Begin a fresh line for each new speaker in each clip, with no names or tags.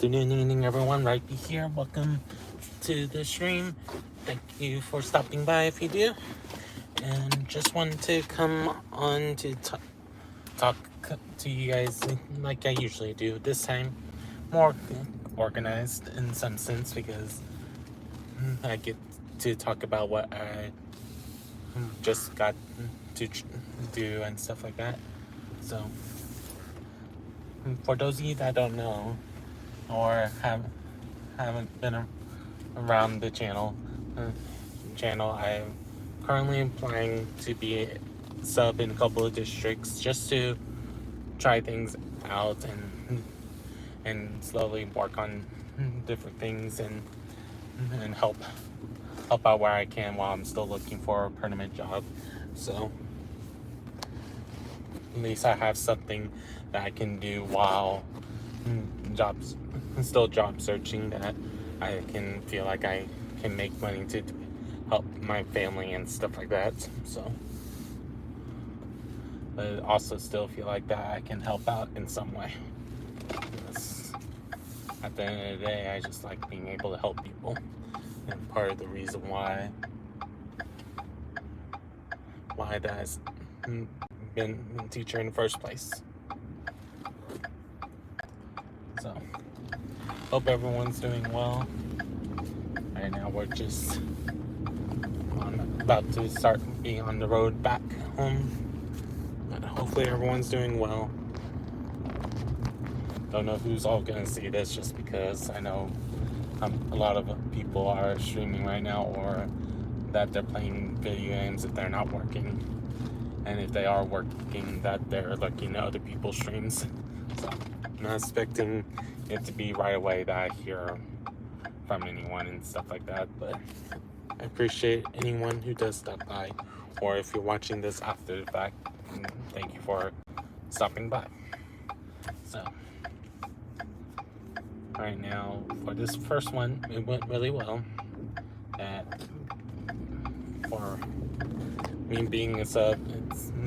afternoon, evening, everyone. Rhypi here. Welcome to the stream. Thank you for stopping by if you do. And just wanted to come on to talk to you guys like I usually do. This time, more organized in some sense because I get to talk about what I just got to do and stuff like that. So, for those of you that don't know or haven't been around the channel, I'm currently applying to be sub in a couple of districts just to try things out and slowly work on different things and help out where I can while I'm still looking for a permanent job. So at least I have something that I can do while still job searching, that I can feel like I can make money to help my family and stuff like that. So, but also still feel like that I can help out in some way. Because at the end of the day, I just like being able to help people, and part of the reason why that's been a teacher in the first place. So, hope everyone's doing well. Right now we're just about to start being on the road back home. But hopefully everyone's doing well. Don't know who's all gonna see this, just because I know a lot of people are streaming right now, or that they're playing video games if they're not working. And if they are working, that they're looking at other people's streams. So I'm not expecting it to be right away that I hear from anyone and stuff like that, but I appreciate anyone who does stop by, or if you're watching this after the fact, thank you for stopping by. So right now, for this first one, it went really well. For me being a sub,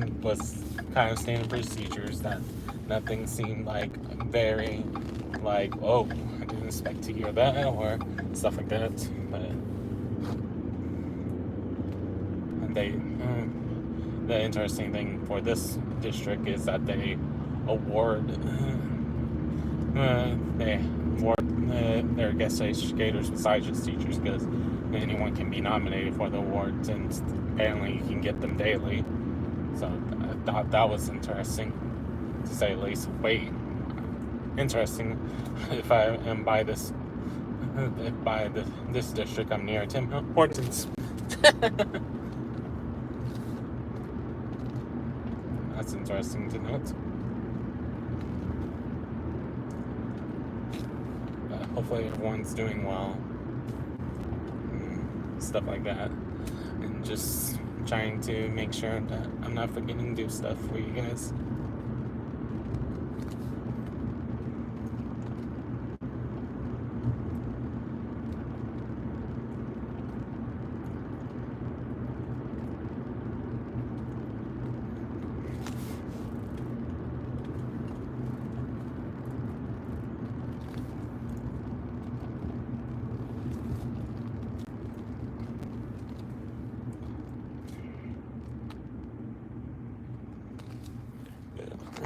it was kind of standard procedures, that nothing seemed like very like, oh, I didn't expect to hear that, or stuff like that. But the interesting thing for this district is that they award their guest educators besides just teachers, because anyone can be nominated for the awards, and apparently you can get them daily. So I thought that was interesting, to say the least. Wait, interesting. If I am by this district, I'm near Tim Hortons. That's interesting to note. Hopefully everyone's doing well, stuff like that, and just trying to make sure that I'm not forgetting to do stuff for you guys.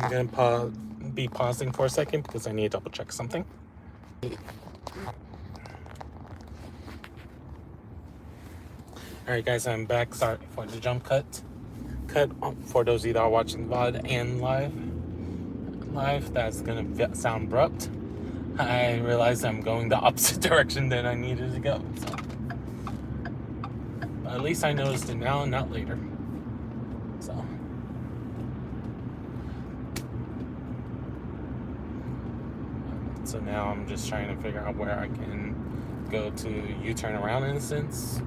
I'm gonna be pausing for a second because I need to double check something. Alright guys, I'm back. Sorry for the jump cut for those of you that are watching VOD and live, that's gonna sound abrupt. I realized I'm going the opposite direction than I needed to go, so at least I noticed it now and not later. So now I'm just trying to figure out where I can go to U-turn around, in a sense.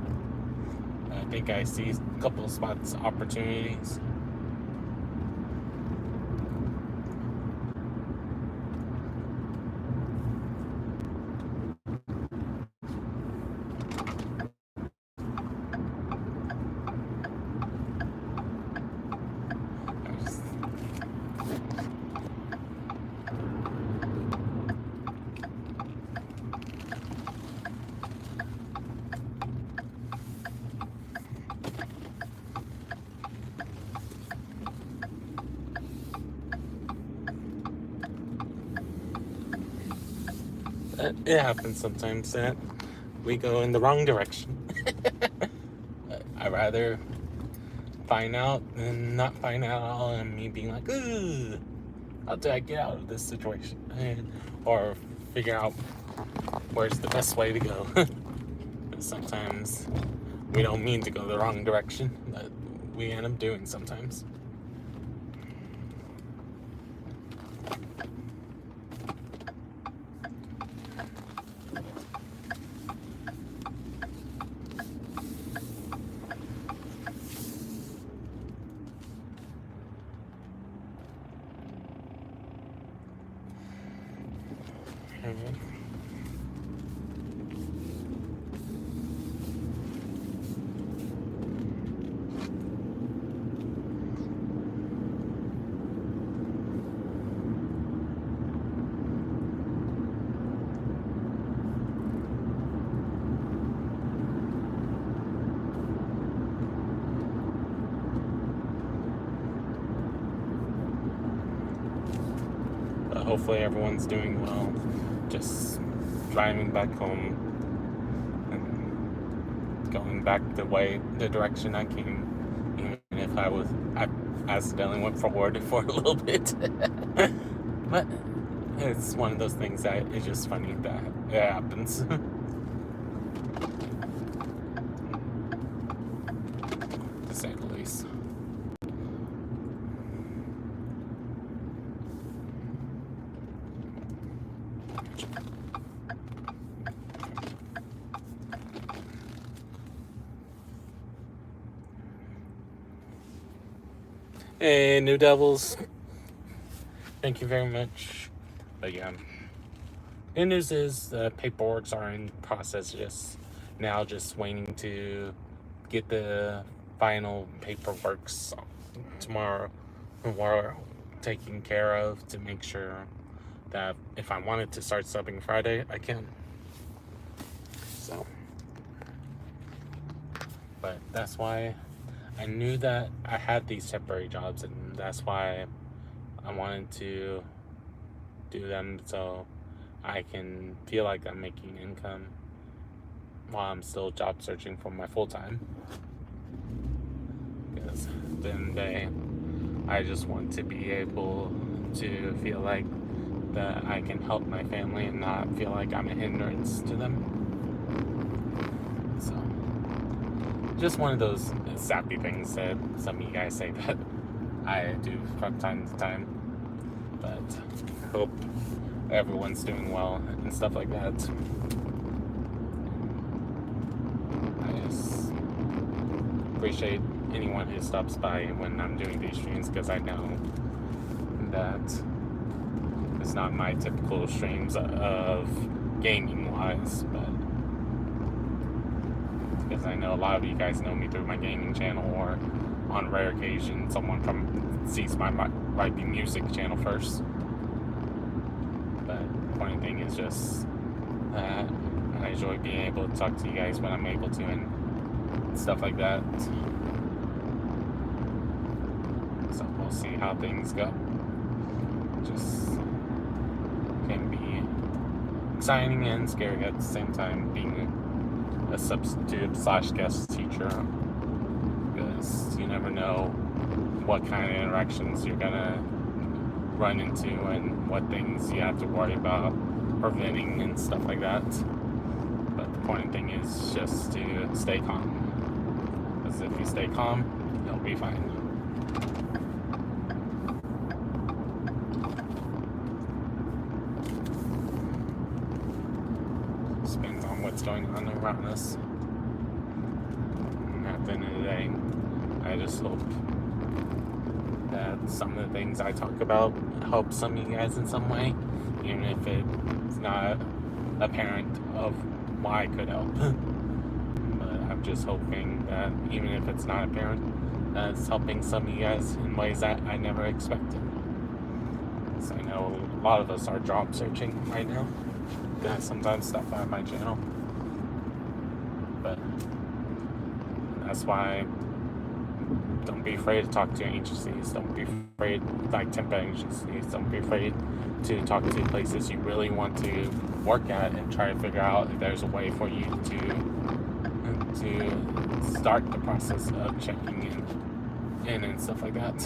I think I see a couple of spots, opportunities. It happens sometimes that we go in the wrong direction. I'd rather find out than not find out at all, and me being like, ooh, how do I get out of this situation? Or figure out where's the best way to go. Sometimes we don't mean to go the wrong direction, but we end up doing sometimes. Hopefully everyone's doing well. Just driving back home and going back the direction I came, even if I accidentally went forward for a little bit. But it's one of those things that is just funny that it happens. To say the least. Hey, New Devils. Thank you very much. But yeah, good news is the paperworks are in process just waiting to get the final paperworks tomorrow we're taken care of to make sure that if I wanted to start subbing Friday, I can. So, but that's why I knew that I had these temporary jobs, and that's why I wanted to do them so I can feel like I'm making income while I'm still job searching for my full-time. Because at the end of the day, I just want to be able to feel like that I can help my family and not feel like I'm a hindrance to them. So, just one of those sappy things that some of you guys say that I do from time to time. But I hope everyone's doing well and stuff like that. I just appreciate anyone who stops by when I'm doing these streams, because I know that it's not my typical streams of gaming wise, but because I know a lot of you guys know me through my gaming channel, or on rare occasion someone sees my Rhypi music channel first. But the funny thing is just that I enjoy being able to talk to you guys when I'm able to and stuff like that. So we'll see how things go. Just can be exciting and scary at the same time, being a substitute / guest teacher, because you never know what kind of interactions you're gonna run into and what things you have to worry about preventing and stuff like that. But the important thing is just to stay calm, because if you stay calm, you'll be fine. Depends on what's going on around us. And at the end of the day, I just hope that some of the things I talk about help some of you guys in some way, even if it's not apparent of why I could help. But I'm just hoping that even if it's not apparent, that it's helping some of you guys in ways that I never expected. So I know a lot of us are job searching right now. I sometimes stop by my channel, but that's why don't be afraid to talk to agencies. Don't be afraid, like temp agencies. Don't be afraid to talk to places you really want to work at and try to figure out if there's a way for you to start the process of checking in and stuff like that.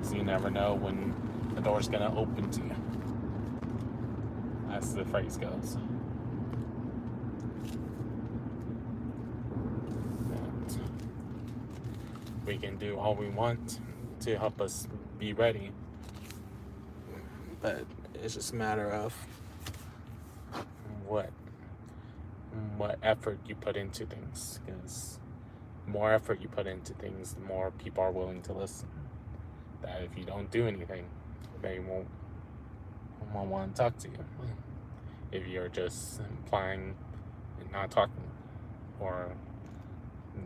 So you never know when the door's gonna open to you, as the phrase goes. And we can do all we want to help us be ready, but it's just a matter of what effort you put into things, because the more effort you put into things, the more people are willing to listen. That if you don't do anything, they won't want to talk to you. If you're just applying and not talking, or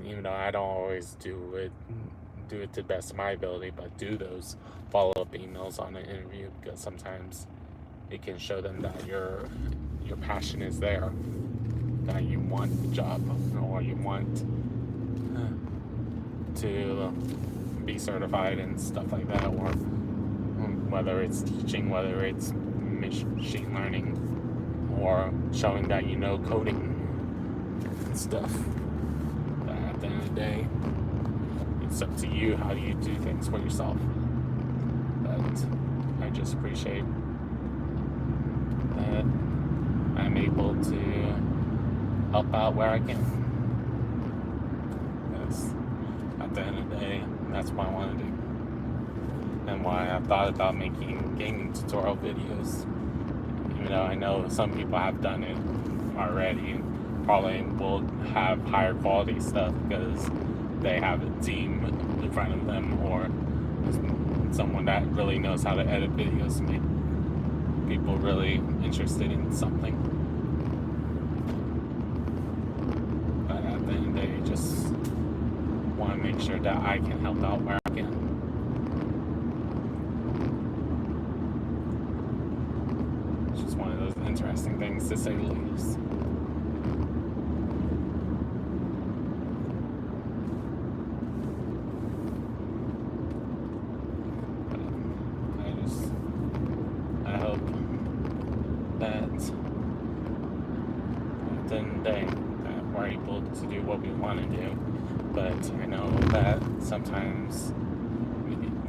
even though I don't always do it to the best of my ability, but do those follow-up emails on an interview, because sometimes it can show them that your passion is there, that you want the job, or you want to be certified and stuff like that, or whether it's teaching, whether it's machine learning, or showing that you know coding and stuff. But at the end of the day, it's up to you how you do things for yourself. But I just appreciate that I'm able to help out where I can. Because at the end of the day, that's what I want to do. And why I thought about making gaming tutorial videos. Even though I know some people have done it already and probably will have higher quality stuff because they have a team in front of them, or someone that really knows how to edit videos to make people really interested in something. But at the end of the day, just want to make sure that I can help out where I can. It's just one of those interesting things, to say the least. I hope that at the end of the day that we're able to do what we want to do. But I know that sometimes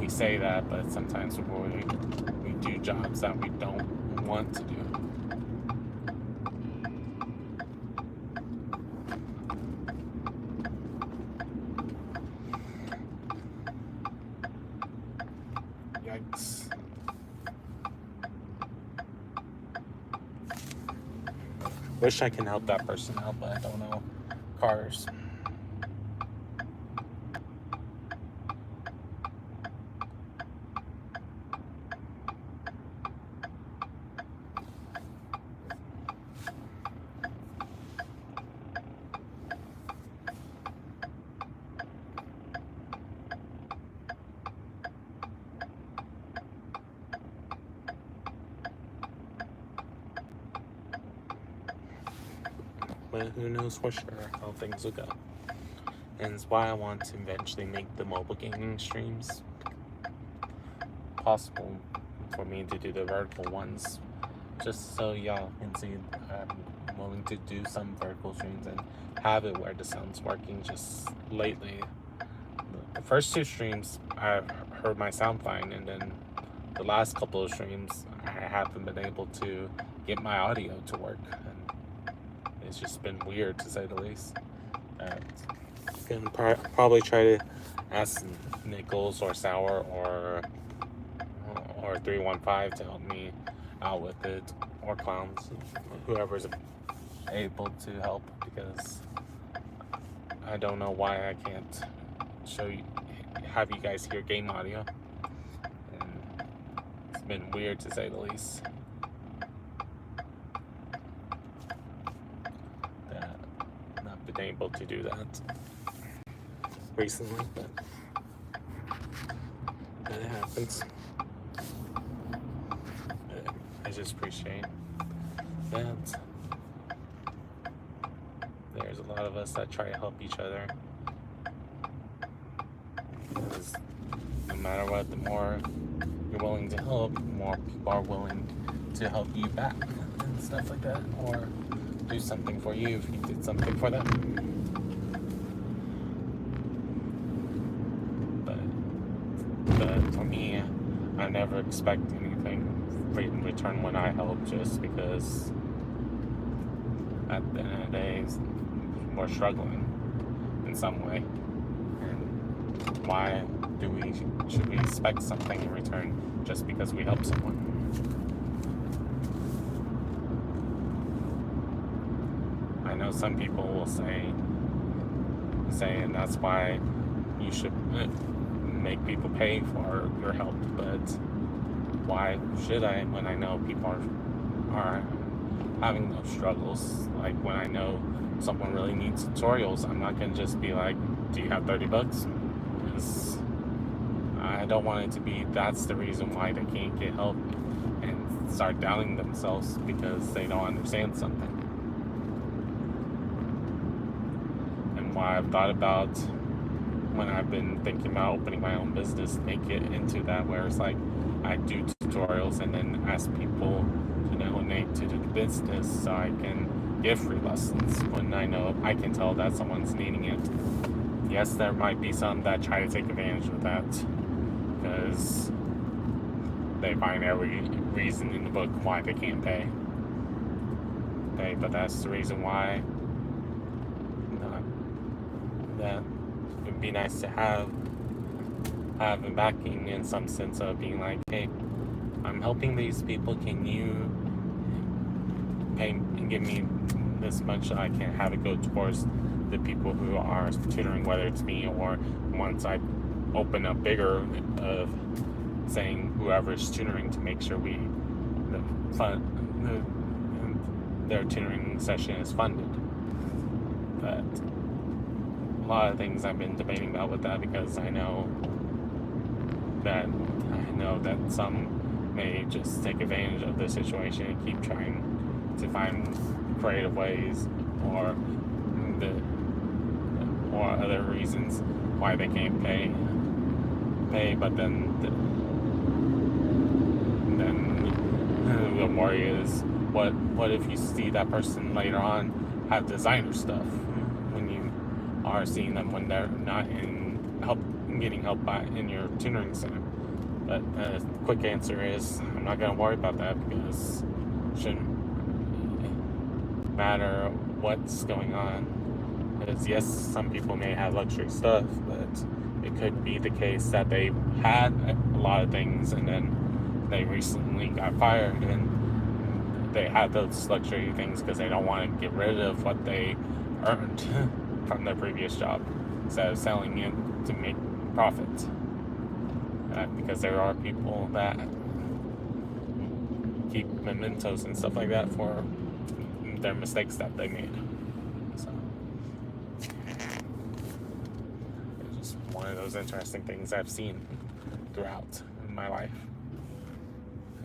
we say that, but sometimes we do jobs that we don't want to do. Yikes. Wish I can help that person out, but I don't know cars. But who knows for sure how things will go. And it's why I want to eventually make the mobile gaming streams possible for me to do the vertical ones. Just so y'all can see I'm willing to do some vertical streams and have it where the sound's working. Just lately, the first two streams I heard my sound fine, and then the last couple of streams I haven't been able to get my audio to work. It's just been weird, to say the least. I can probably try to ask Nichols or Sour or 315 to help me out with it, or Clowns, whoever's able to help, because I don't know why I can't have you guys hear game audio, and it's been weird, to say the least. Been able to do that recently, but it happens. But I just appreciate that there's a lot of us that try to help each other. Because no matter what, the more you're willing to help, the more people are willing to help you back and stuff like that, or do something for you if you did something for them. But for me, I never expect anything in return when I help, just because at the end of the day, we're struggling in some way. And why should we expect something in return just because we help someone? I know some people will say, and that's why you should make people pay for your help, but why should I when I know people are having those struggles? Like when I know someone really needs tutorials, I'm not going to just be like, do you have $30? Because I don't want it to be that's the reason why they can't get help and start doubting themselves because they don't understand something. And why I've thought about when I've been thinking about opening my own business, make it into that where it's like I do tutorials and then ask people to donate to the business so I can give free lessons when I know I can tell that someone's needing it. Yes, there might be some that try to take advantage of that because they find every reason in the book why they can't pay. But that's the reason why that it'd be nice to have a backing in some sense of being like, hey, I'm helping these people, can you pay and give me this much so I can have it go towards the people who are tutoring, whether it's me or once I open up bigger of saying whoever's tutoring to make sure their tutoring session is funded. But a lot of things I've been debating about with that because I know that some may just take advantage of the situation and keep trying to find creative ways or other reasons why they can't pay. But then the worry is what if you see that person later on have designer stuff when you are seeing them when they're not getting help in your tutoring center. But the quick answer is I'm not going to worry about that because it shouldn't matter what's going on. Because yes, some people may have luxury stuff, but it could be the case that they had a lot of things and then they recently got fired and they had those luxury things because they don't want to get rid of what they earned from their previous job instead of selling it to make profit. Because there are people that keep mementos and stuff like that for their mistakes that they made. So it's just one of those interesting things I've seen throughout my life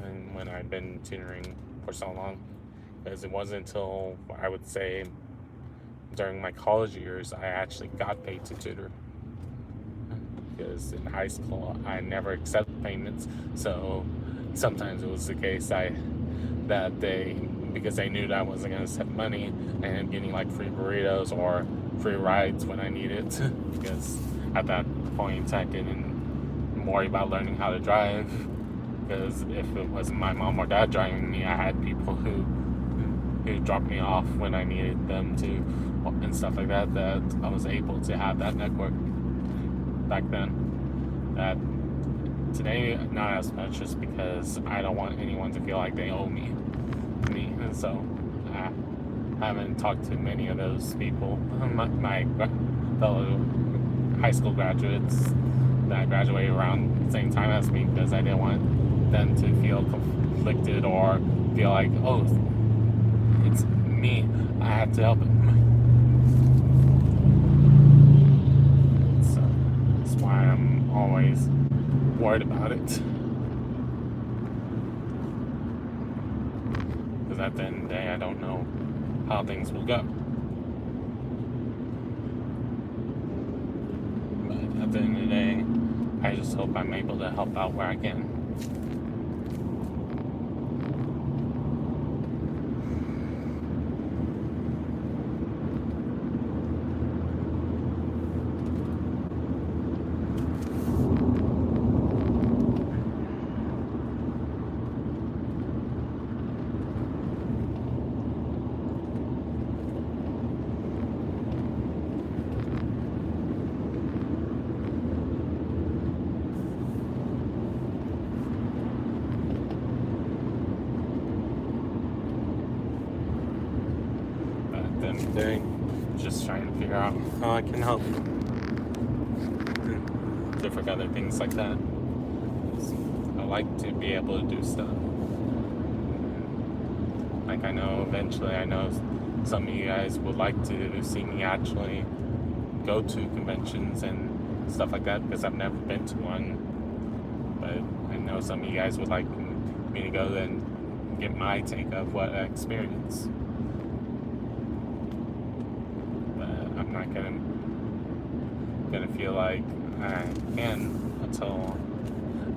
and when I've been tutoring for so long, because it wasn't until I would say during my college years I actually got paid to tutor. Because in high school I never accepted payments, so sometimes it was the case because they knew that I wasn't going to accept money and getting like free burritos or free rides when I needed because at that point I didn't worry about learning how to drive, because if it wasn't my mom or dad driving me, I had people who dropped me off when I needed them to and stuff like that I was able to have that network back then. That today not as much, just because I don't want anyone to feel like they owe me. And so I haven't talked to many of those people, my fellow high school graduates that graduated around the same time as me, because I didn't want them to feel conflicted or feel like, oh, it's me, I have to help him. So that's why I'm always worried about it, because at the end of the day I don't know how things will go. at the end of the day, I just hope I'm able to help out where I can. Day, just trying to figure out how I can help. Different other things like that. I like to be able to do stuff. Like, I know some of you guys would like to see me actually go to conventions and stuff like that, because I've never been to one. But I know some of you guys would like me to go and get my take of what I experience. I'm not gonna feel like I can until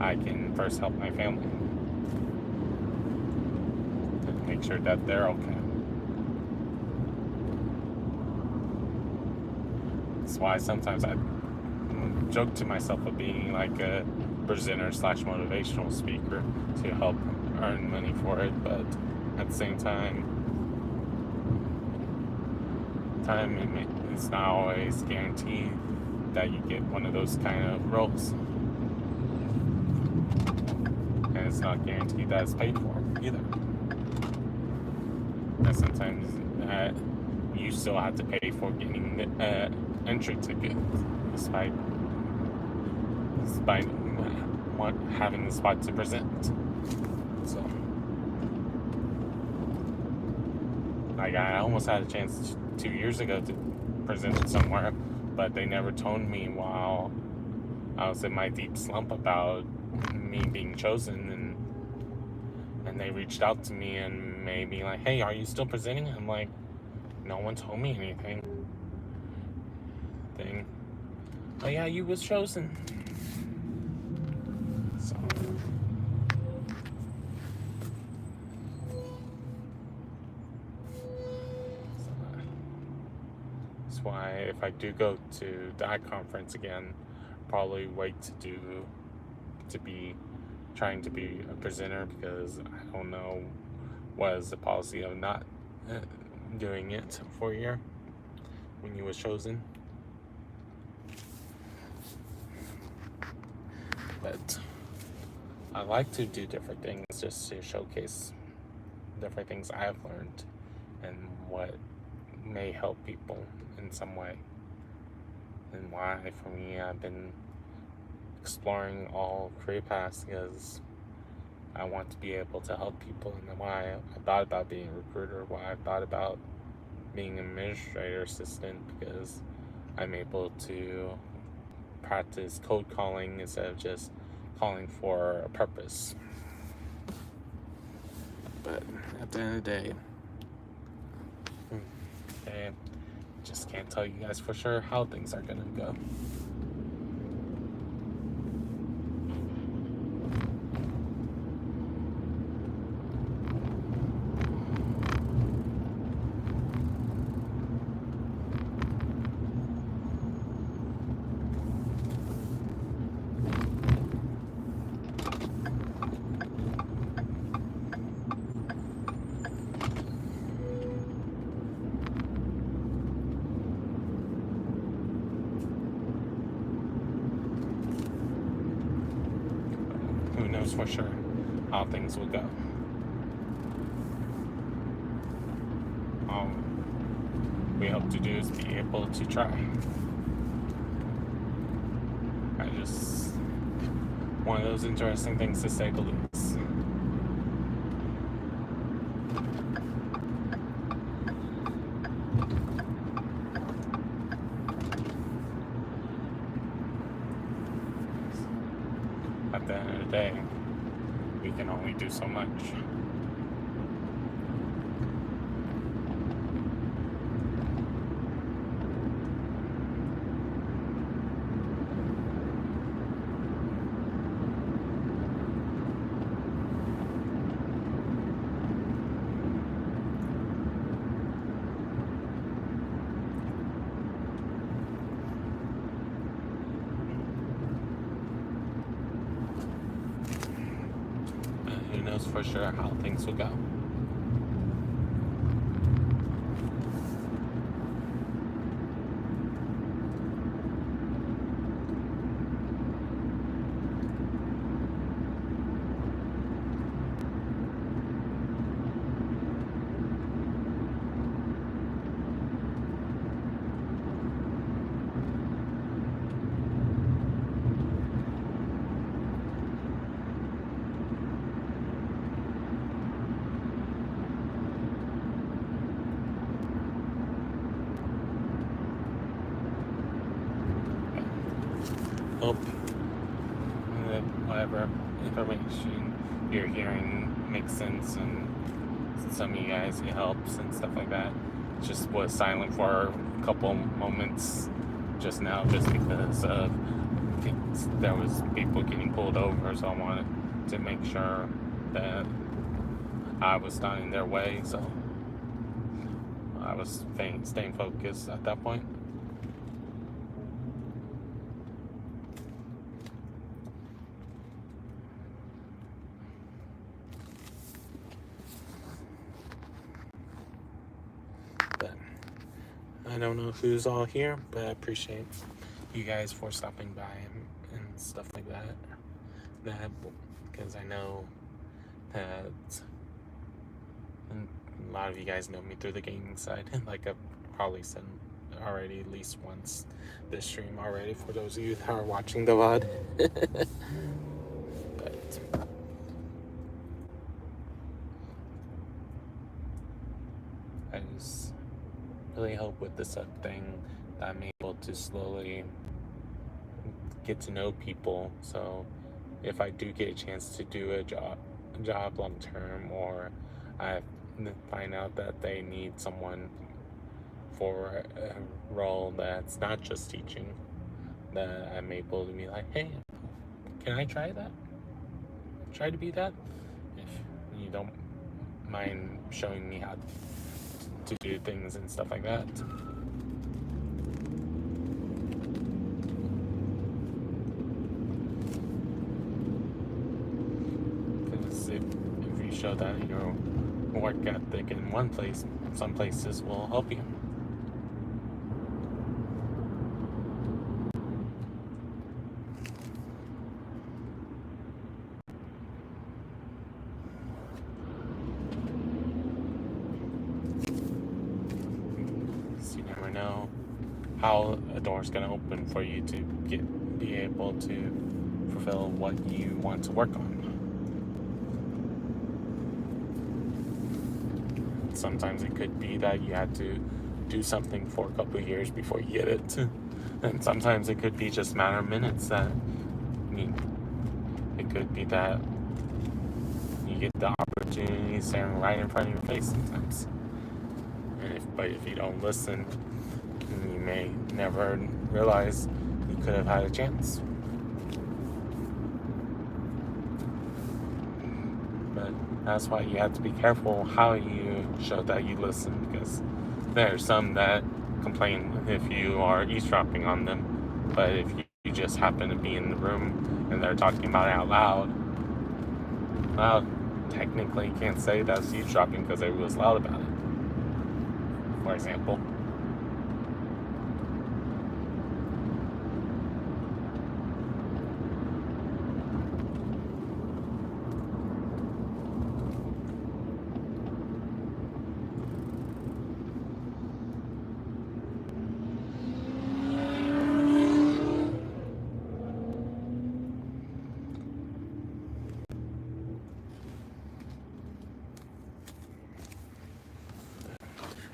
I can first help my family and make sure that they're okay. That's why sometimes I joke to myself of being like a presenter / motivational speaker to help earn money for it, but at the same time it's not always guaranteed that you get one of those kind of roles, and it's not guaranteed that it's paid for either. And sometimes you still have to pay for getting the entry ticket, despite having the spot to present. So, like, I almost had a chance 2 years ago to present somewhere, but they never told me while I was in my deep slump about me being chosen, and they reached out to me and made me like, hey, are you still presenting? I'm like, no one told me anything. Oh yeah, you was chosen. So that's why if I do go to that conference again, probably wait to be trying to be a presenter, because I don't know what is the policy of not doing it for a year when you was chosen. But I like to do different things just to showcase different things I've learned and what may help people in some way. And why, for me, I've been exploring all career paths, because I want to be able to help people, and why I thought about being a recruiter, why I thought about being an administrator assistant, because I'm able to practice cold calling instead of just calling for a purpose. But at the end of the day, I just can't tell you guys for sure how things are gonna go. Who knows for sure how things will go. All we hope to do is be able to try. One of those interesting things, to say the least. At the end of the day, we can only do so much. knows for sure how things will go. Hope that whatever information you're hearing makes sense, and some of you guys it helps and stuff like that. Just was silent for a couple moments just now, just because there was people getting pulled over, so I wanted to make sure that I was not in their way, so I was staying focused at that point. But I don't know who's all here, but I appreciate you guys for stopping by and stuff like that. Because I know that a lot of you guys know me through the gaming side. Like I've probably said already at least once this stream already, for those of you that are watching the VOD. But I just really hope with this thing that I'm able to slowly get to know people. So if I do get a chance to do a job long term, or I find out that they need someone for a role that's not just teaching, that I'm able to be like, hey, can I try that? Try to be that? If you don't mind showing me how to do things and stuff like that. Because if you show that your work ethic in one place, some places will help you. You never know how a door's gonna open for you to be able to fulfill what you want to work on. Sometimes it could be that you had to do something for a couple of years before you get it. And sometimes it could be just a matter of minutes that it could be that you get the opportunity staring right in front of your face sometimes. But if you don't listen, you may never realize you could have had a chance. But that's why you have to be careful how you show that you listen, because there are some that complain if you are eavesdropping on them. But if you just happen to be in the room and they're talking about it out loud, well, technically you can't say that's eavesdropping because they was loud about it, for example.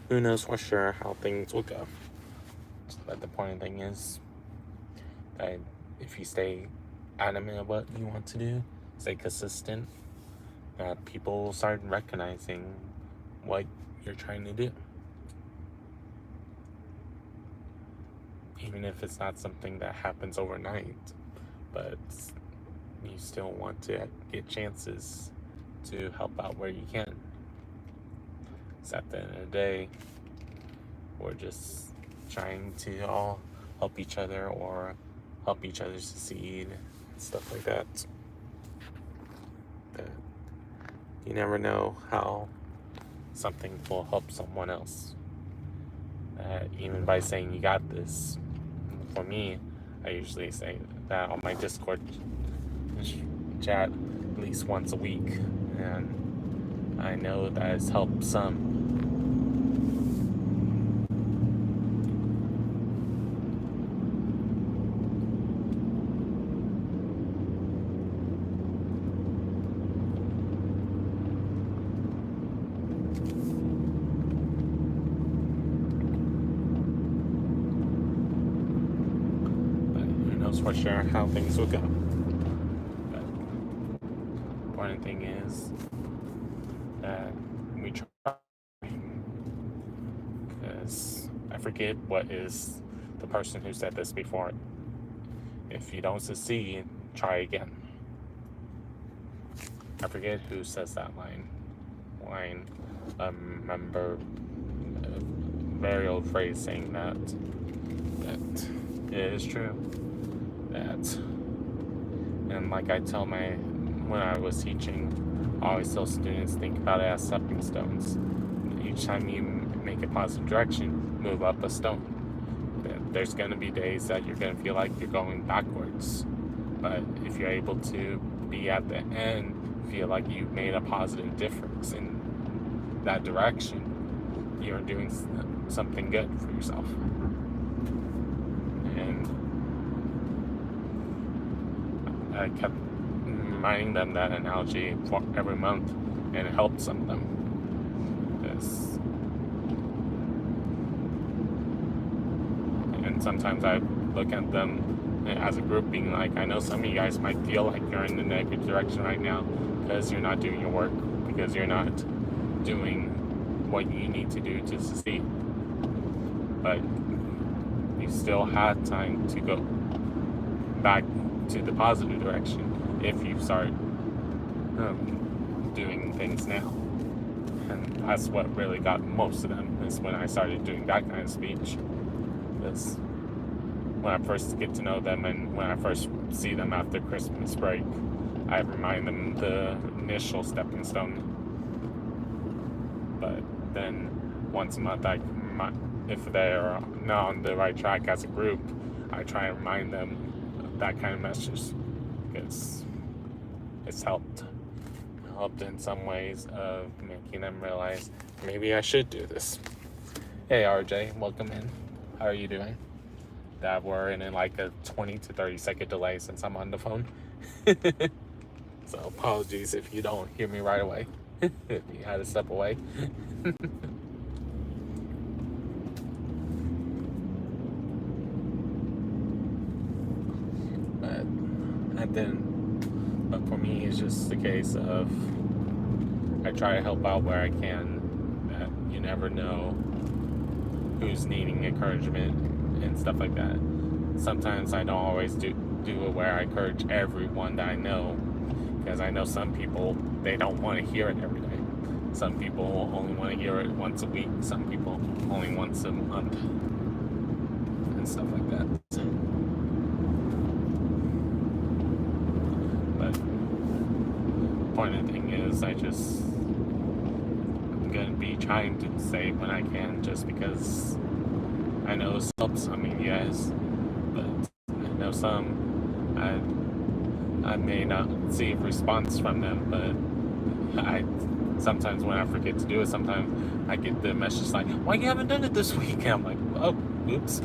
Who knows for sure how things will go. But the point of the thing is that if you stay adamant of what you want to do, stay consistent, that people will start recognizing what you're trying to do. Even if it's not something that happens overnight, but you still want to get chances to help out where you can. Because at the end of the day, we're just trying to all help each other or help each other succeed and stuff like that. You never know how something will help someone else. Even by saying you got this. For me, I usually say that on my Discord chat at least once a week, and I know that has helped some. For sure how things will go. But the important thing is that we try, because I forget what is the person who said this before. If you don't succeed, try again. I forget who says that line. I remember a very old phrase saying that it is true. That, and like I tell when I was teaching, I always tell students, think about it as stepping stones. Each time you make a positive direction, move up a stone. There's going to be days that you're going to feel like you're going backwards, but if you're able to be at the end, feel like you've made a positive difference in that direction, you're doing something good for yourself. And I kept reminding them that analogy for every month, and it helped some of them. And sometimes I look at them as a group being like, I know some of you guys might feel like you're in the negative direction right now because you're not doing your work, because you're not doing what you need to do to succeed. But you still had time to go back to the positive direction if you start doing things now. And that's what really got most of them, is when I started doing that kind of speech. Because when I first get to know them and when I first see them after Christmas break, I remind them the initial stepping stone. But then once a month, if they're not on the right track as a group, I try and remind them that kind of message, because it's helped in some ways of making them realize maybe I should do this. Hey RJ, welcome in. How are you doing? That we're in like a 20 to 30 second delay since I'm on the phone. So apologies if you don't hear me right away. If you had to step away. But for me, it's just a case of I try to help out where I can. That you never know who's needing encouragement and stuff like that. Sometimes I don't always do it where I encourage everyone that I know, because I know some people, they don't want to hear it every day. Some people only want to hear it once a week. Some people only once a month and stuff like that. Point of the thing is, I'm gonna be trying to say when I can, just because I know it helps some of you guys, but I know some I may not see a response from them, but sometimes when I forget to do it, sometimes I get the message like, why you haven't done it this week? And I'm like, oh, oops.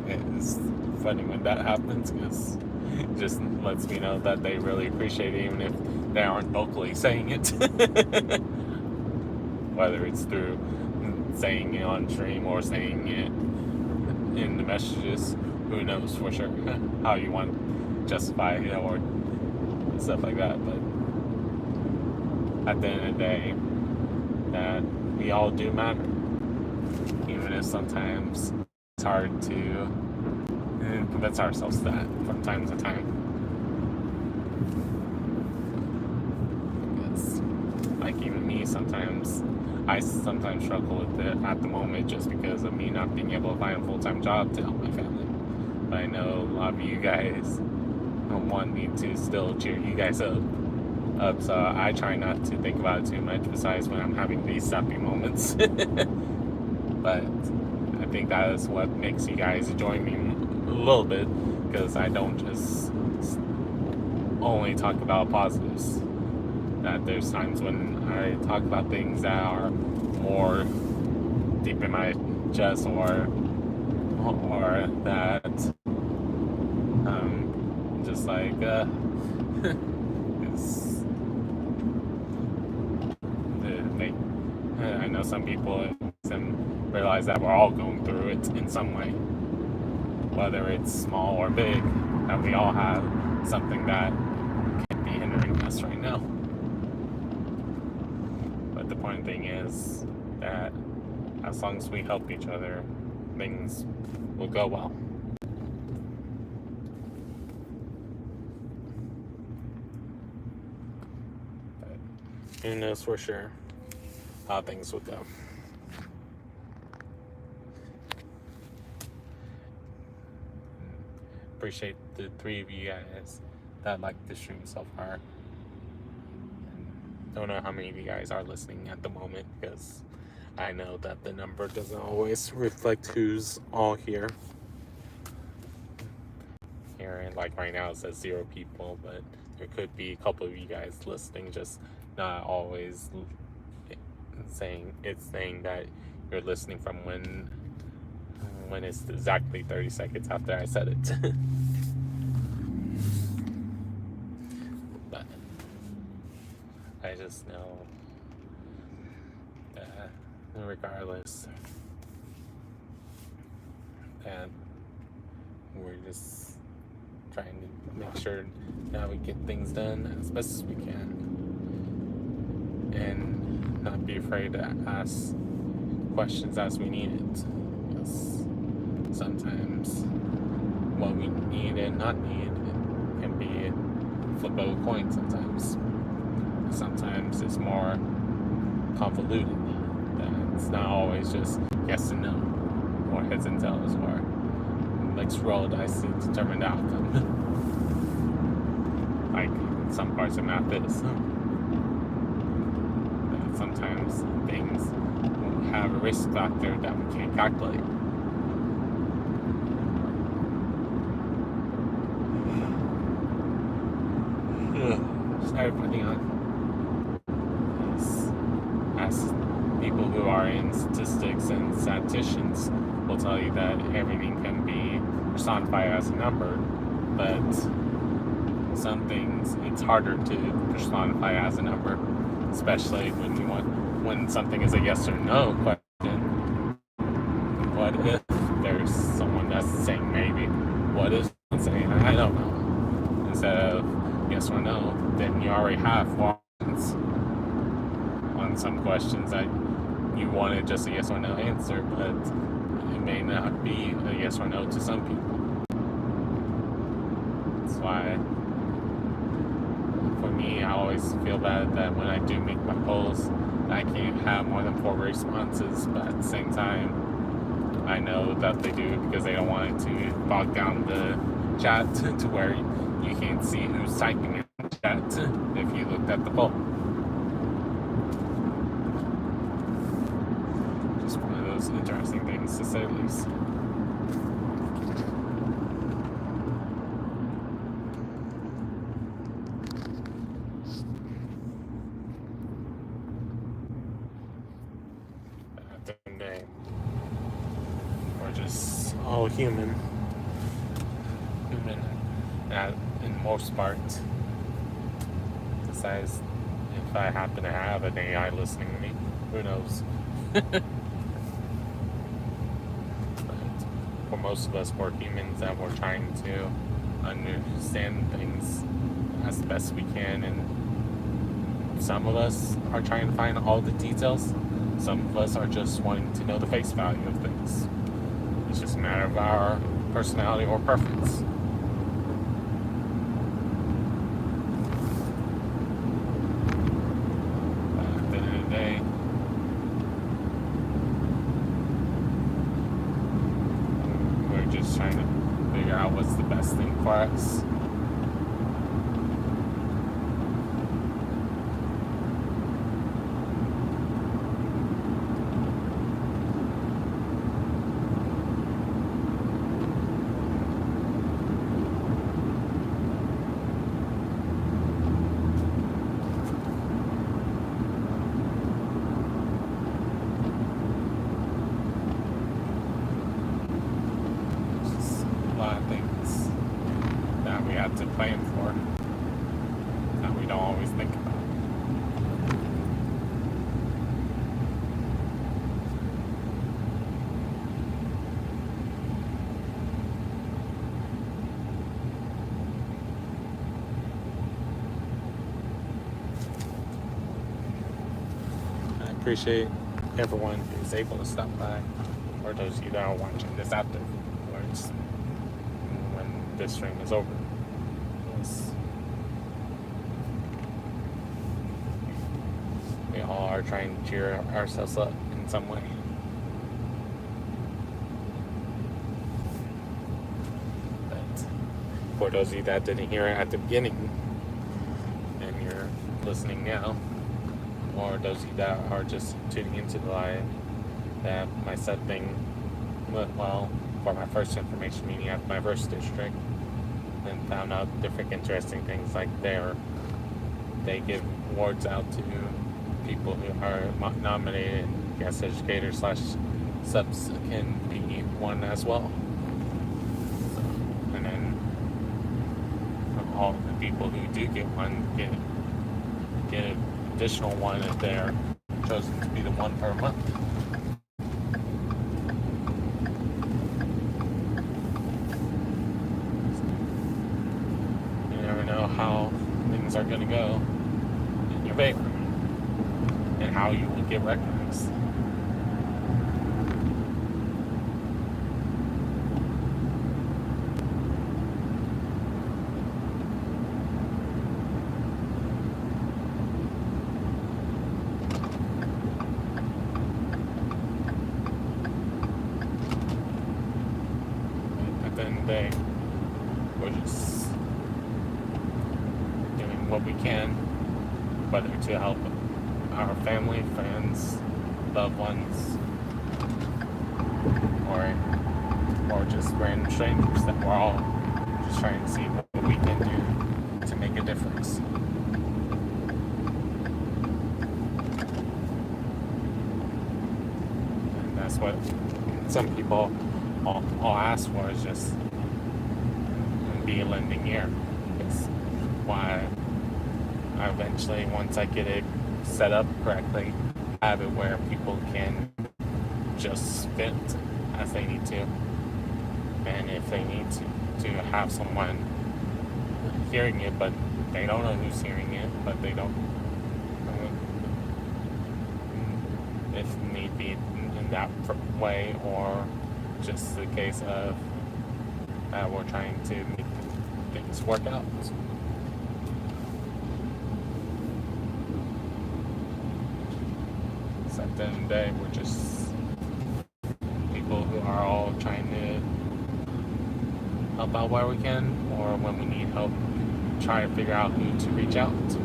It's funny when that happens, because it just lets me know that they really appreciate it, even if they aren't vocally saying it. Whether it's through saying it on stream or saying it in the messages, who knows for sure how you want to justify it or stuff like that. But at the end of the day, that we all do matter, even if sometimes it's hard to convince ourselves that from time to time. It's like, even me, I sometimes struggle with it at the moment, just because of me not being able to find a full-time job to help my family. But I know a lot of you guys want me to still cheer you guys up, up, so I try not to think about it too much besides when I'm having these sappy moments. But I think that is what makes you guys join me a little bit, because I don't just only talk about positives. That there's times when I talk about things that are more deep in my chest, or that just like it's, they, I know some people realize that we're all going through it in some way, whether it's small or big, that we all have something that can be hindering us right now. But the point thing is that as long as we help each other, things will go well. But who knows for sure how things will go. Appreciate the 3 of you guys that like the stream so far. And don't know how many of you guys are listening at the moment, because I know that the number doesn't always reflect who's all here. Here, like right now, it says 0 people, but there could be a couple of you guys listening, just not always saying that you're listening from when it's exactly 30 seconds after I said it. But I just know that regardless, that we're just trying to make sure that we get things done as best as we can, and not be afraid to ask questions as we need it. Because sometimes what we need and not need can be a flip of a coin sometimes. Sometimes it's more convoluted. It's not always just yes and no, or heads and tails, or let's roll dice to determine the outcome. Like some parts of math is. But sometimes things have a risk factor that we can't calculate. Sorry for putting on. As people who are in statistics and statisticians will tell you that everything can be personified as a number, but some things it's harder to personify as a number, especially when something is a yes or no question. What if there's someone that's saying maybe? What if someone's saying I don't know? Instead of yes or no, then you already have options on some questions that you wanted just a yes or no answer, but it may not be a yes or no to some people. That's why, for me, I always feel bad that when I do make my polls, I can't have more than 4 responses, but at the same time, I know that they do because they don't want it to bog down the chat to where you can't see who's typing in the chat if you looked at the poll. Just one of those interesting things, to say the least. At the end of the day, we're just all human. In most part. Besides, if I happen to have an AI listening to me, who knows? But for most of us, we're humans and we're trying to understand things as best we can, and some of us are trying to find all the details. Some of us are just wanting to know the face value of things. It's just a matter of our personality or preference. Trying to figure out what's the best thing for us. appreciate everyone who's able to stop by, or those of you that are watching this afterwards when this stream is over. Yes. We all are trying to cheer ourselves up in some way. But for those of you that didn't hear it at the beginning, and you're listening now, or those of you that are just tuning into the live, that my said thing went well for my first information meeting at my first district, and found out different interesting things like they give awards out to people who are nominated, and guest educators / subs can be one as well. So, and then all the people who do get one get an additional one if they're chosen to be the one per month. You never know how things are going to go in your favor and how you will get recognized. At the end of the day, we're just doing what we can, whether to help our family, friends, loved ones, or just random strangers, that we're all just trying to see what we can do to make a difference. And that's what some people all ask for, is just be a lending ear. It's why I eventually, once I get it set up correctly, have it where people can just vent as they need to, and if they need to have someone hearing it, but they don't know who's hearing it, but they don't, if need be in that way, or just the case of that we're trying to make things work out. At the end of the day, we're just people who are all trying to help out where we can, or when we need help, try to figure out who to reach out to.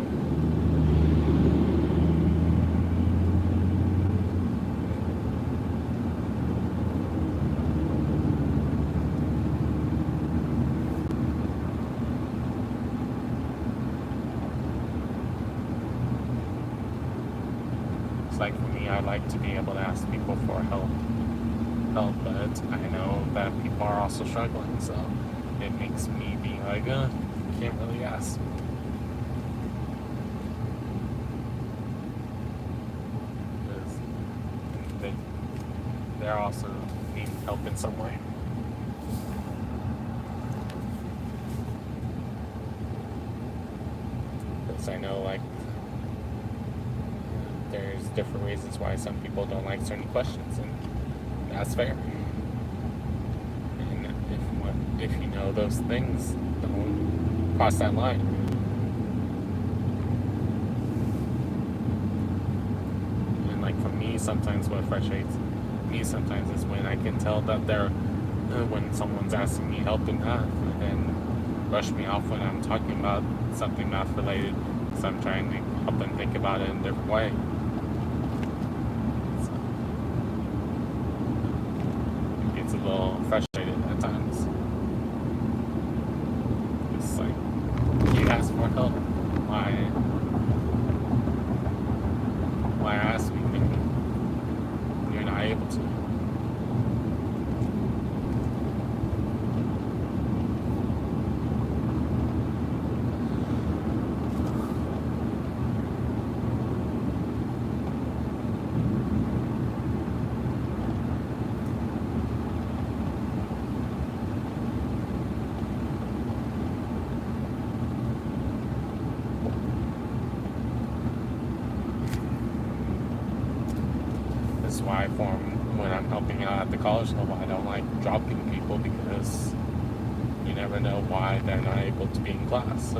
Like for me, I like to be able to ask people for help, but I know that people are also struggling, so it makes me be like, can't really ask. Because they're also needing help in some way. Because I know, like, there's different reasons why some people don't like certain questions, and that's fair. And if you know those things, don't cross that line. And like for me, sometimes what frustrates me sometimes is when I can tell that when someone's asking me help in math, and then brush me off when I'm talking about something math related, because I'm trying to help them think about it in a different way. A little frustrated at times. It's like, you ask for help. Why ask me when you're not able to? why when I'm helping out at the college level, I don't like dropping people, because you never know why they're not able to be in class,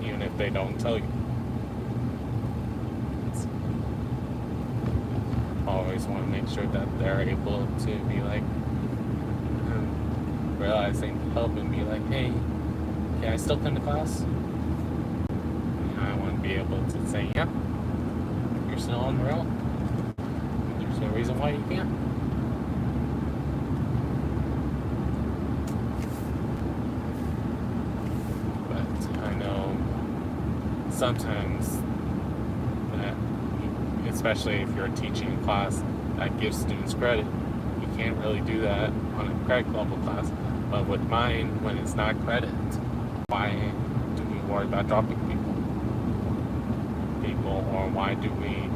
even if they don't tell you. I always want to make sure that they're able to be like, realizing help and be like, hey, can I still come to class? I want to be able to say, yeah, you're still on the roll. There's no reason why you can't. But I know sometimes that, especially if you're teaching a class that gives students credit, you can't really do that on a credit level class. But with mine, when it's not credit, why do we worry about dropping people? Or why do we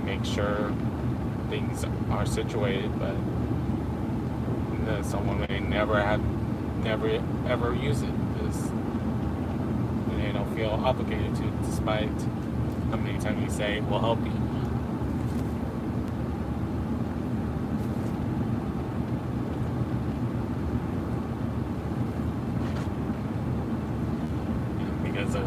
make sure things are situated, but someone may never ever use it, because they don't feel obligated to, despite how many times you say we'll help you. Because of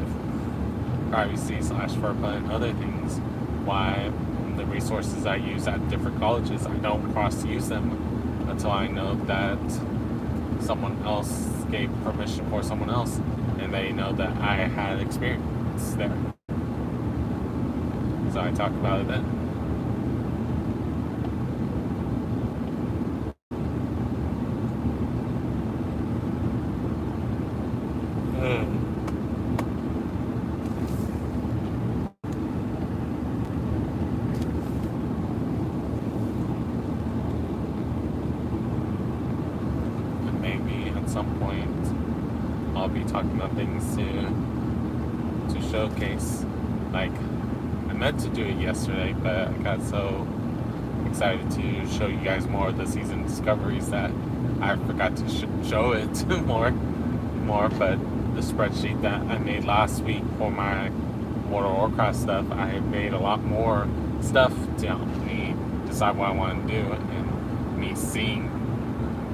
privacy/FERPA and other things, why the resources I use at different colleges, I don't cross-use them until I know that someone else gave permission for someone else, and they know that I had experience there. So I talk about it then. Some point I'll be talking about things to showcase. Like, I meant to do it yesterday, but I got so excited to show you guys more of the season discoveries that I forgot to show it more. But the spreadsheet that I made last week for my World of Warcraft stuff, I made a lot more stuff to help me decide what I want to do, and me seeing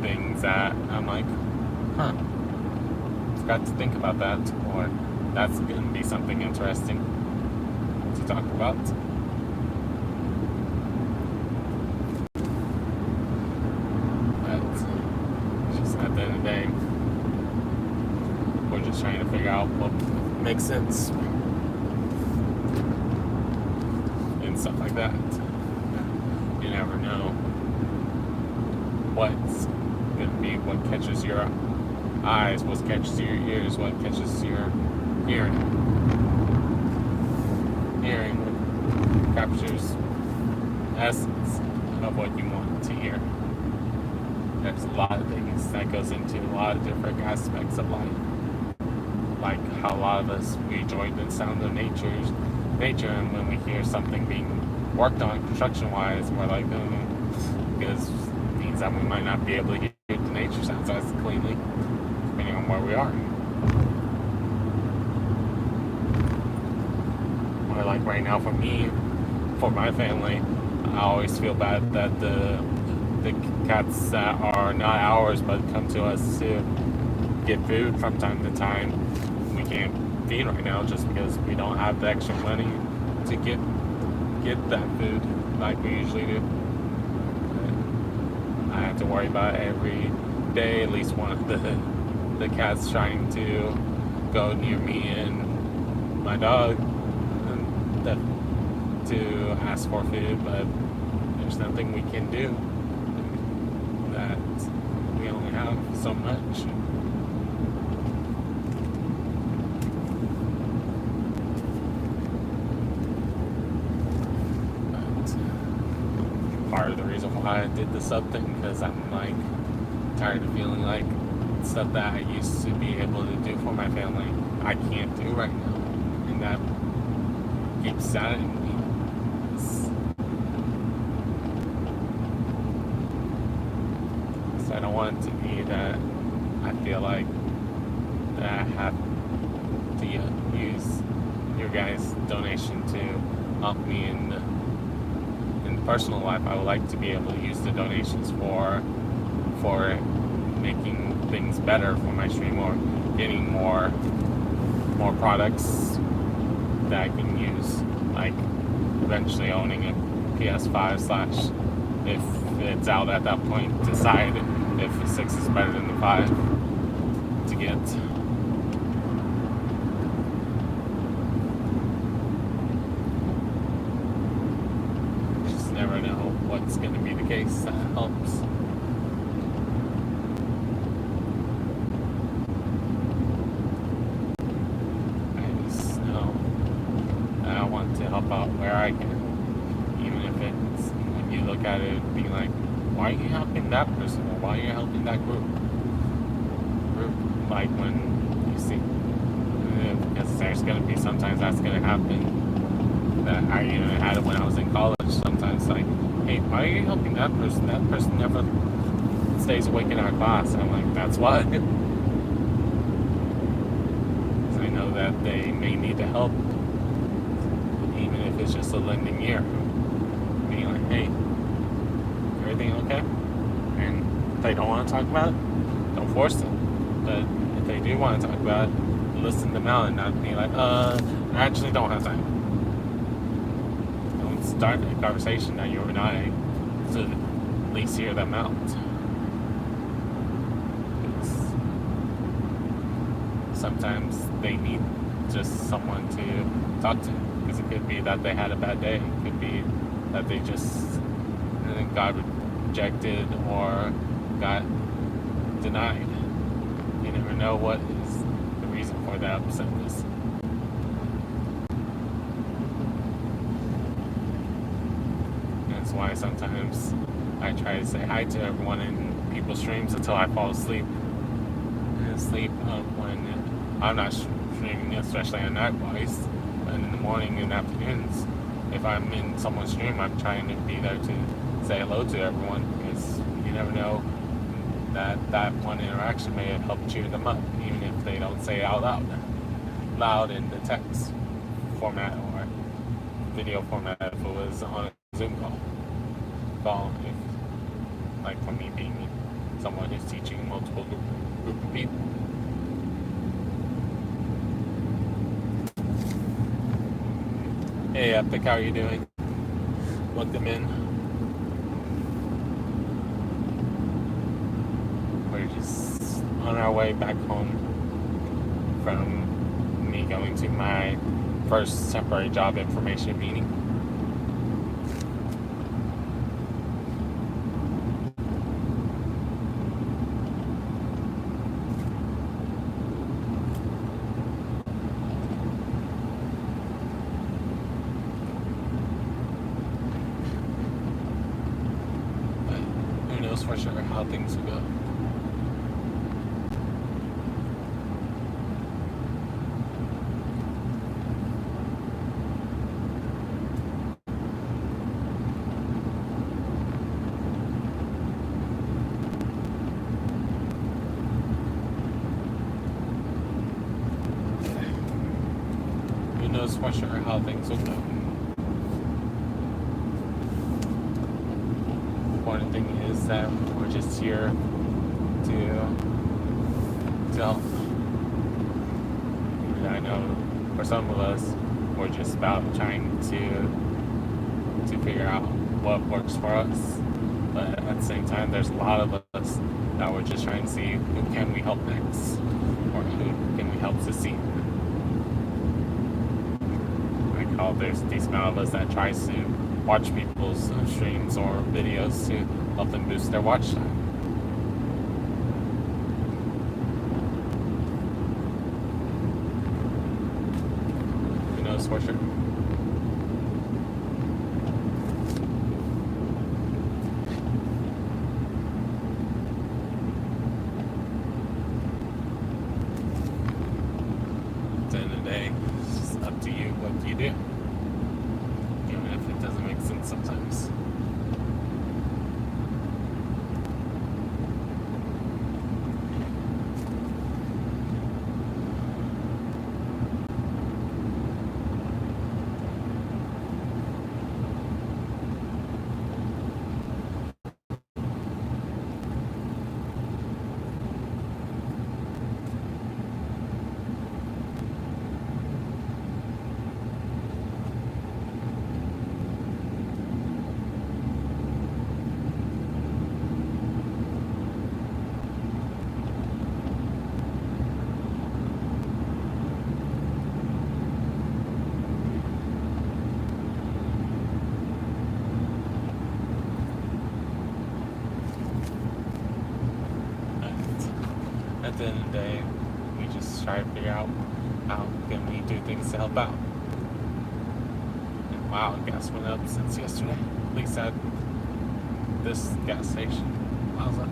things that I'm like, forgot to think about that, or that's going to be something interesting to talk about. But just at the end of the day, we're just trying to figure out what makes sense and stuff like that. You never know what's going to be what catches your eyes, what catches your ears, what catches your hearing. Hearing captures essence of what you want to hear. There's a lot of things that goes into a lot of different aspects of life. Like how a lot of us, we enjoy the sound of nature, and when we hear something being worked on construction-wise, we're like, because it means that we might not be able to hear the nature sounds as cleanly, depending on where we are. Or like right now for me, for my family, I always feel bad that the cats that are not ours but come to us to get food from time to time, we can't feed right now just because we don't have the extra money to get that food like we usually do. I have to worry about every day at least one of the cats trying to go near me and my dog to ask for food, but there's nothing we can do. That we only have so much. But part of the reason why I did the sub thing, because I'm like tired of feeling like stuff that I used to be able to do for my family I can't do right now, and that keeps saddening me. I don't want it to be that I feel like that I have to use your guys' donation to help me in personal life. I would like to be able to use the donations for making things better for my stream, or getting more products that I can use, like eventually owning a PS5 / if it's out at that point, decide if the 6 is better than the 5 to get. Just never know what's going to be the case. That helps. I just know that I want to help out where I can, even if it's, when you look at it, being like, why are you helping that person, or why are you helping that group? Like when you see, because there's going to be sometimes that's going to happen. That I even had it when I was in college. Sometimes like, hey, why are you helping that person? That person never stays awake in our class. And I'm like, that's why. Because I know that they may need the help, even if it's just a lending ear. Being like, hey, everything okay? And if they don't want to talk about it, don't force them. But if they do want to talk about it, listen them out and not be like, I actually don't have time. Don't start a conversation that you or I to at least hear them out. Because sometimes they need just someone to talk to. Because it could be that they had a bad day. It could be that they just got rejected or got denied. You never know what is the reason for that upsetness. That's why sometimes I try to say hi to everyone in people's streams until I fall asleep. And sleep when I'm not streaming, especially on night voice. And in the morning and afternoons, if I'm in someone's stream, I'm trying to be there to say hello to everyone, because you never know that one interaction may have helped cheer them up, even if they don't say it out loud in the text format or video format if it was on a Zoom call. If, like for me being someone who's teaching multiple group of people. Hey Epic, how are you doing? Welcome in. We're just on our way back home from me going to my first temporary job information meeting. But who knows for sure how things will go. For sure how things will go. The important thing is that we're just here to help. And I know for some of us, we're just about trying to figure out what works for us. But at the same time, there's a lot of us that we're just trying to see who can we help next, or who can we help succeed. There's a decent amount of us that tries to watch people's streams or videos to help them boost their watch time. Who knows for sure? At the end of the day, it's just up to you what you do. Even if it doesn't make sense sometimes. try to figure out how can we do things to help out. And wow, gas went up since yesterday. At least at this gas station. Wowza.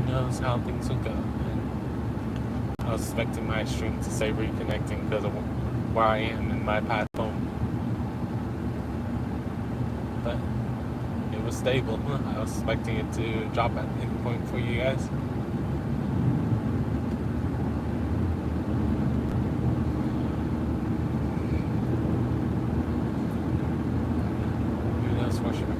Knows how things will go. And I was expecting my stream to say reconnecting because of where I am in my path home, but it was stable. I was expecting it to drop at any point for you guys. Who knows for sure.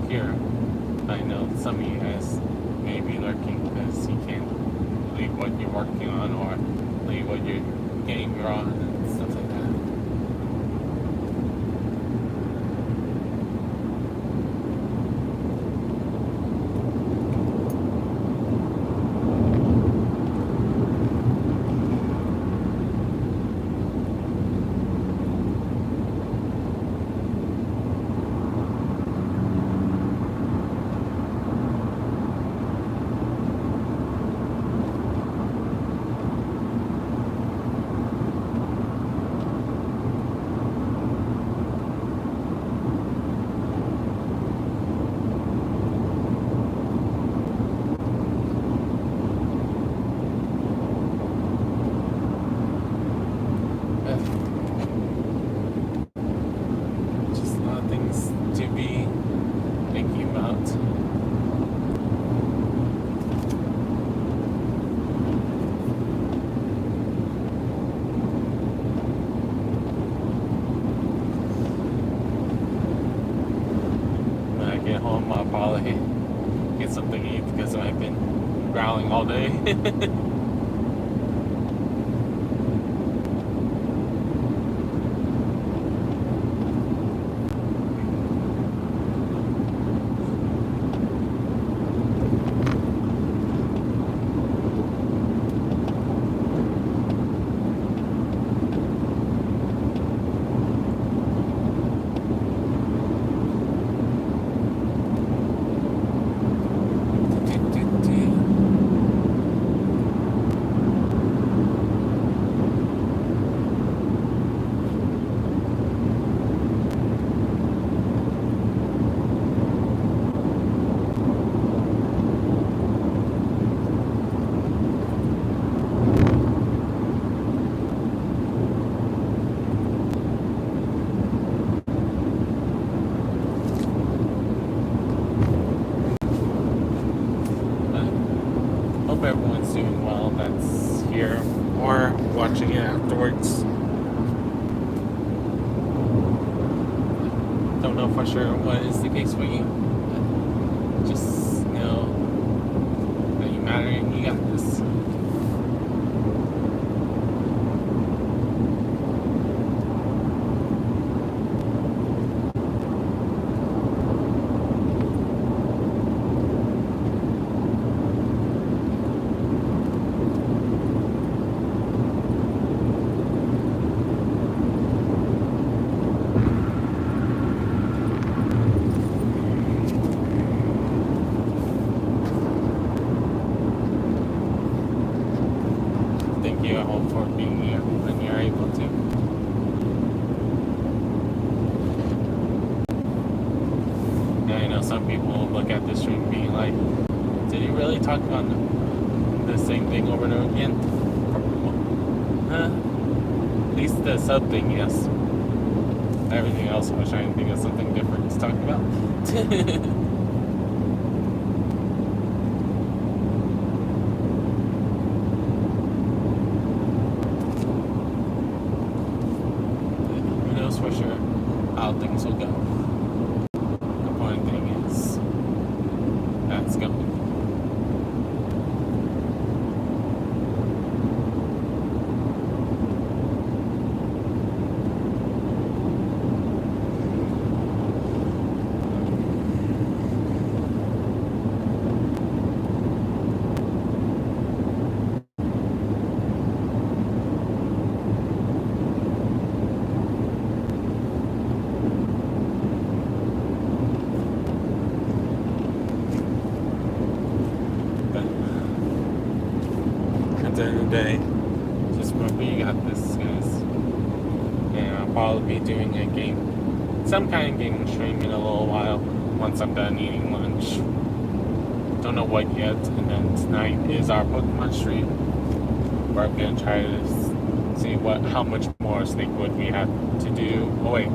Here, I know some of you guys may be lurking because you can't leave what you're working on or leave what your game you're on and stuff like that. Growling all day. Don't know for sure what is the case for you. Just know that you matter and you got this. Thank you, I hope, for being here when you're able to. And I know some people will look at this stream being like, did he really talk about the same thing over and over again? At least the sub thing, yes. Everything else, I was trying to think of something different to talk about. Who knows for sure how things will go. The important thing is that's going. At the end of the day, just remember you got this, guys. And I'll probably be doing a game, some kind of game stream in a little while once I'm done eating lunch. Don't know what yet. And then tonight is our Pokemon stream, where I'm gonna try to see how much more Snakewood we have to do. Oh wait,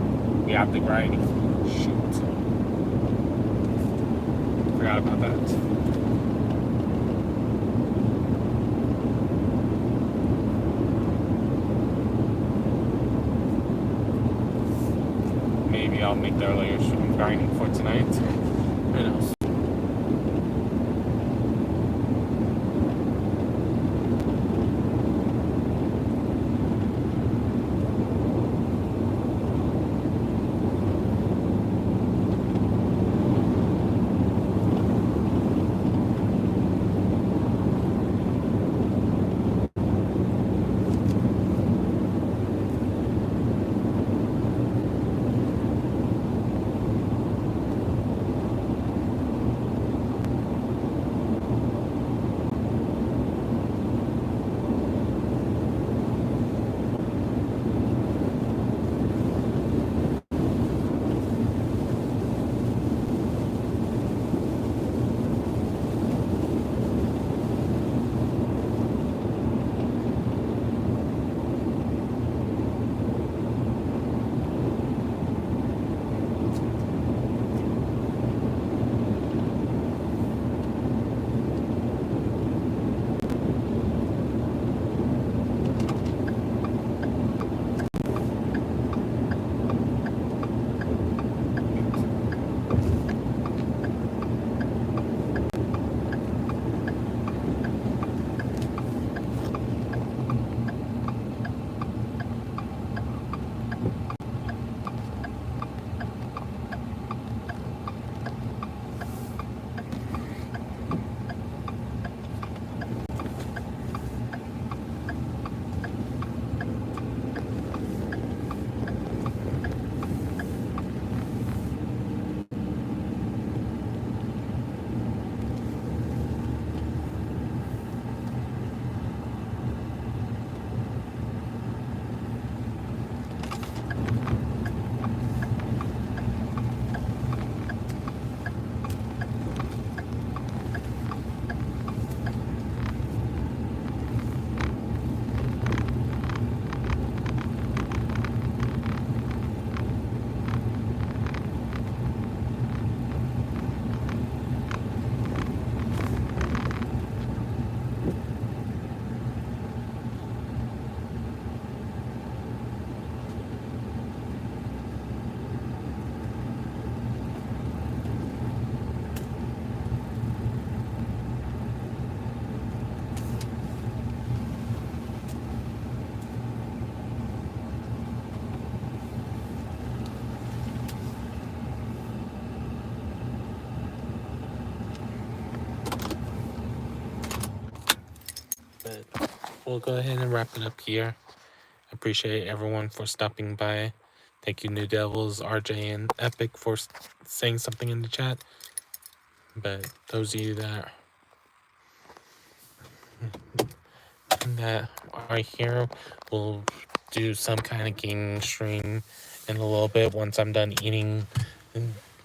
we have to grind. Shoot, forgot about that. Maybe I'll make the earlier stream grinding for tonight. Who knows? we'll go ahead and wrap it up here. Appreciate everyone for stopping by. Thank you, New Devils, RJ, and Epic for saying something in the chat. But those of you that are here will do some kind of gaming stream in a little bit once I'm done eating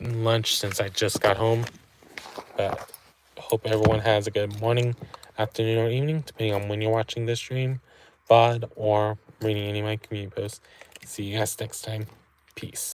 lunch, since I just got home. But hope everyone has a good morning, afternoon, or evening, depending on when you're watching this stream, VOD, or reading any of my community posts. See you guys next time. Peace.